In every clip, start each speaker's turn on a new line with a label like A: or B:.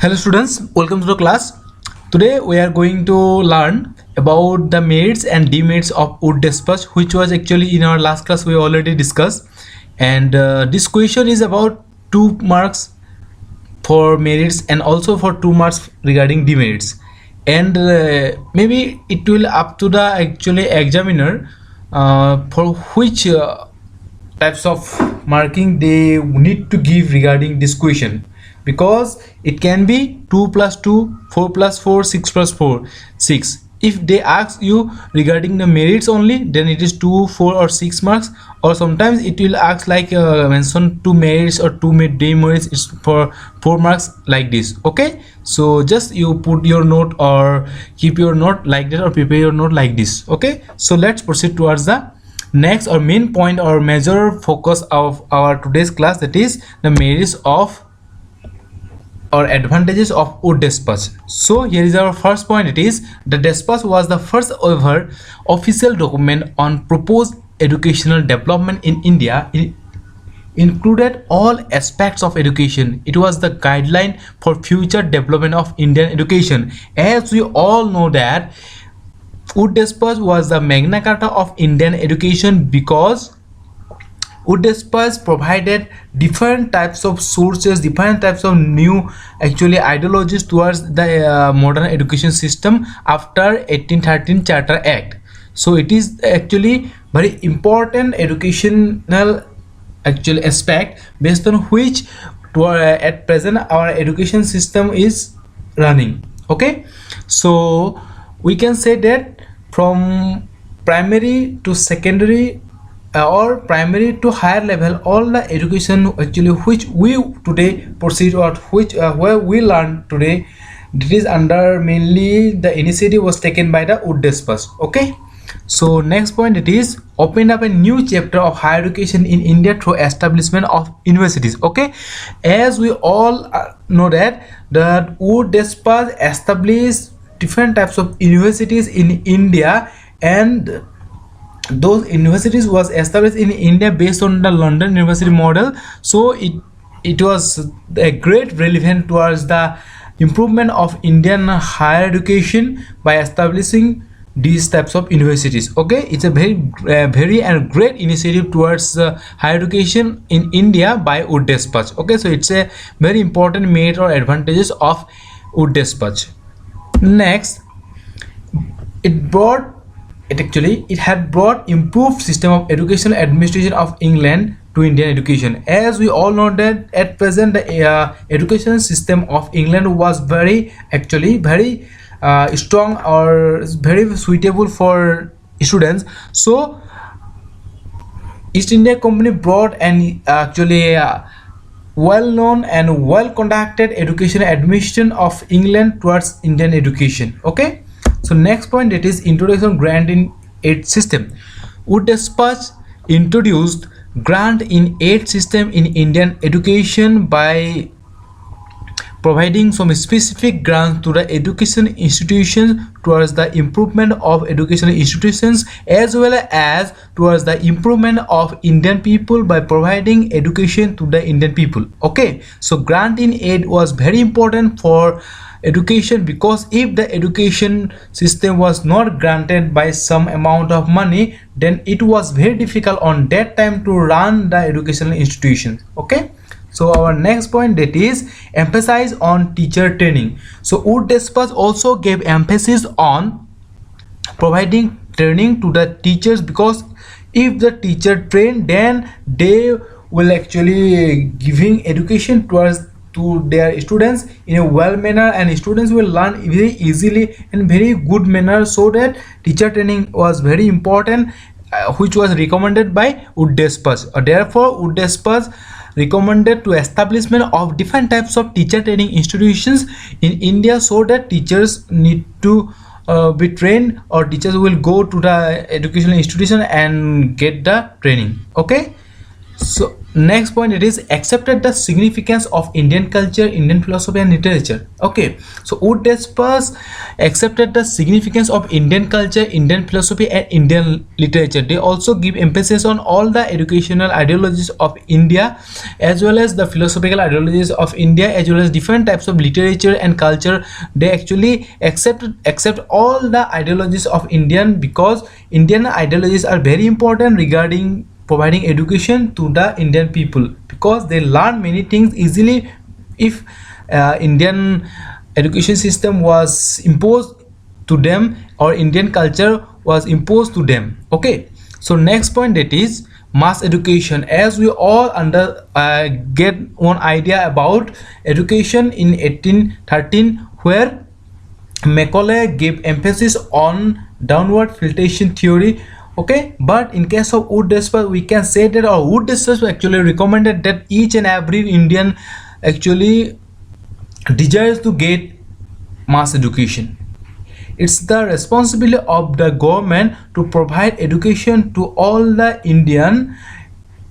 A: Hello students, welcome to the class. Today we are going to learn about the merits and demerits of wood despatch, which was actually in our last class we already discussed. And this question is about 2 marks for merits and also for 2 marks regarding demerits. And maybe it will up to the actually examiner for which types of marking they need to give regarding this question, because it can be 2 plus 2, 4 plus 4, 6 plus 4, 6. If they ask you regarding the merits only, then it is 2, 4 or 6 marks, or sometimes it will ask like mention 2 merits or 2 demerits is for 4 marks, like this. Okay, so just you put your note or keep your note like that or prepare your note like this. Okay, so let's proceed towards the next or main point or major focus of our today's class, that is the merits of or advantages of wood despatch. So here is our first point. It is the despatch was the first ever official document on proposed educational development in India. It included all aspects of education. It was the guideline for future development of Indian education. As we all know that wood despatch was the Magna Carta of Indian education, because wood despatch provided different types of sources, different types of new actually ideologies towards the modern education system after 1813 Charter Act. So it is actually very important educational actual aspect based on which at present our education system is running. Okay, so we can say that from primary to secondary or primary to higher level, all the education actually which we today proceed or which where we learn today, it is under mainly the initiative was taken by the wood despatch. Okay, so next point, it is opened up a new chapter of higher education in India through establishment of universities. Okay, as we all know that the wood despatch established different types of universities in India, and those universities was established in India based on the London University model. So it was a great relevant towards the improvement of Indian higher education by establishing these types of universities. Okay, it's a very and great initiative towards higher education in India by wood despatch. Okay, so it's a very important merit or advantages of wood despatch. Next, it had brought improved system of education administration of England to Indian education. As we all know that at present the education system of England was very strong or very suitable for students. So East India Company brought an well-known and well-conducted education administration of England towards Indian education. Okay, so next point, it is introduction grant in aid system. Wood despatch introduced grant in aid system in Indian education by providing some specific grants to the education institutions towards the improvement of educational institutions, as well as towards the improvement of Indian people by providing education to the Indian people. Okay, so grant in aid was very important for education, because if the education system was not granted by some amount of money, then it was very difficult on that time to run the educational institutions. Okay, so our next point, that is emphasis on teacher training. So wood despatch also gave emphasis on providing training to the teachers, because if the teacher trained, then they will actually giving education to their students in a well manner, and students will learn very easily and very good manner. So that teacher training was very important, which was recommended by wood despatch. Therefore wood despatch recommended to establishment of different types of teacher training institutions in India, so that teachers need to be trained, or teachers will go to the educational institution and get the training. Okay, so Next point, it is accepted the significance of Indian culture, Indian philosophy and literature. Okay, so Wood Despers accepted the significance of Indian culture, Indian philosophy and Indian literature. They also give emphasis on all the educational ideologies of India, as well as the philosophical ideologies of India, as well as different types of literature and culture. They actually accept all the ideologies of Indian, because Indian ideologies are very important regarding providing education to the Indian people, because they learn many things easily if Indian education system was imposed to them, or Indian culture was imposed to them. Okay, so next point, that is mass education. As we all get one idea about education in 1813, where Macaulay gave emphasis on downward filtration theory. Okay, but in case of Wood Despers, we can say that, or Wood Despers actually recommended that each and every Indian actually desires to get mass education. It's the responsibility of the government to provide education to all the Indian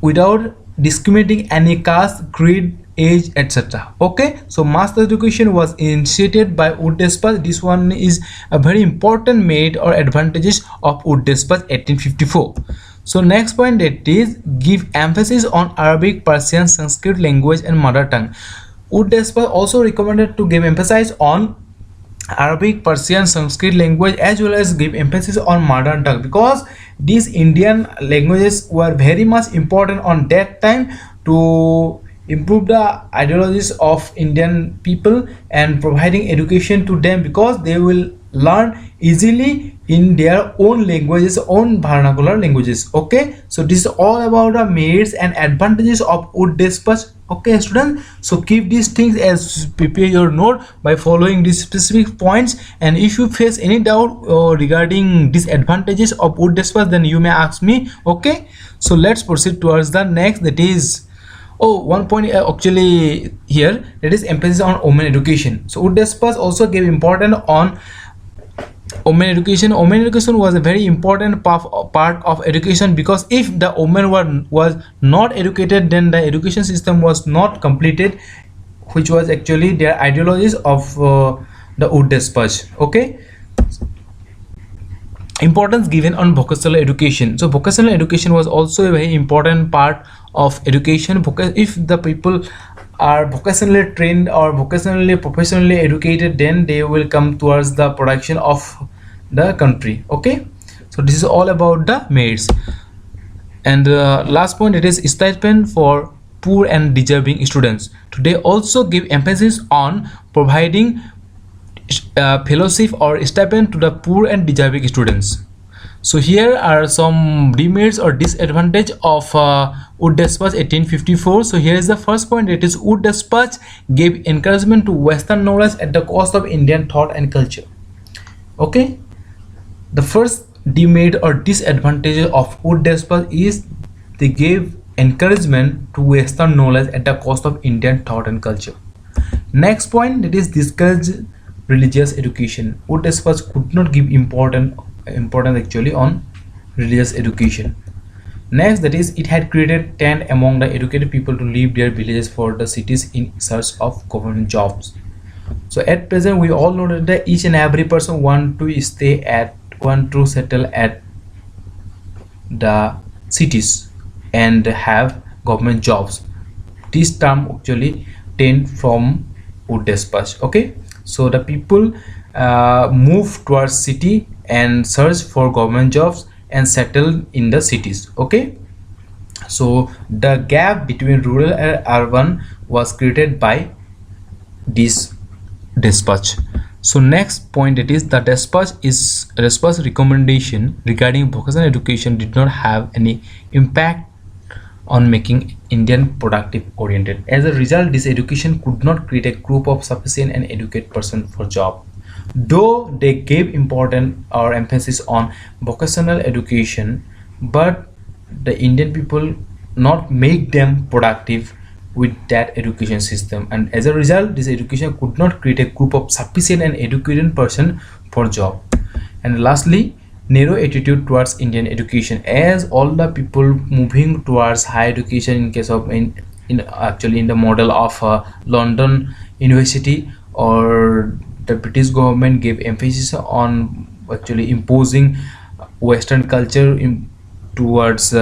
A: without discriminating any caste, creed, age, etc. Okay, so mass education was initiated by Wood Despers. This one is a very important merit or advantages of Wood Despers 1854. So next point, that is give emphasis on Arabic, Persian, Sanskrit language and mother tongue. Wood Despers also recommended to give emphasis on Arabic, Persian, Sanskrit language, as well as give emphasis on modern tongue, because these Indian languages were very much important on that time to improve the ideologies of Indian people and providing education to them, because they will learn easily in their own languages, own vernacular languages. Okay, so this is all about the merits and advantages of Wood Despers. Okay students, so keep these things as prepare your note by following these specific points, and if you face any doubt regarding disadvantages of Wood Despers, then you may ask me. Okay, so let's proceed towards the next, that is one point actually here, that is emphasis on women education. So Wood Despers also gave importance on women education. Women education was a very important part of education, because if the women was not educated, then the education system was not completed, which was actually their ideologies of the Wood Despers. Okay, importance given on vocational education. So vocational education was also a very important part of education, because if the people are vocationally trained or vocationally professionally educated, then they will come towards the production of the country. Okay, so this is all about the merits. And last point, it is stipend for poor and deserving students. Today also give emphasis on providing fellowship or stipend to the poor and deserving students. So here are some demerits or disadvantage of Wood Despers 1854. So here is the first point, it is Wood Despers gave encouragement to Western knowledge at the cost of Indian thought and culture. Okay, the first demerit or disadvantage of Wood Despers is they gave encouragement to Western knowledge at the cost of Indian thought and culture. Next point, that is discourage religious education. Wood Despers could not give importance actually on religious education. Next, that is it had created trend among the educated people to leave their villages for the cities in search of government jobs. So at present we all know that each and every person want to settle at the cities and have government jobs. This term actually taken from Wood Despers. Okay, so the people move towards city and search for government jobs and settle in the cities. Okay, so the gap between rural and urban was created by this despatch. So next point, it is the despatch recommendation regarding vocational education did not have any impact on making Indian productive oriented. As a result, this education could not create a group of sufficient and educated person for job. Though they gave important or emphasis on vocational education, but the Indian people not make them productive with that education system, and as a result this education could not create a group of sufficient and educated person for job. And lastly, narrow attitude towards Indian education, as all the people moving towards higher education in case of in actually in the model of London University, or the British government gave emphasis on actually imposing Western culture towards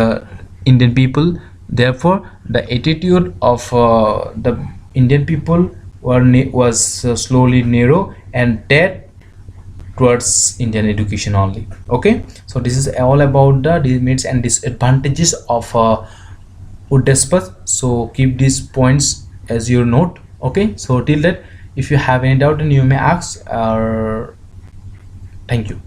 A: Indian people. Therefore, the attitude of the Indian people was slowly narrow, and that towards Indian education only. Okay, so this is all about the demerits and disadvantages of wood despot. So keep these points as your note. Okay, so till that, if you have any doubt, and you may ask. Thank you.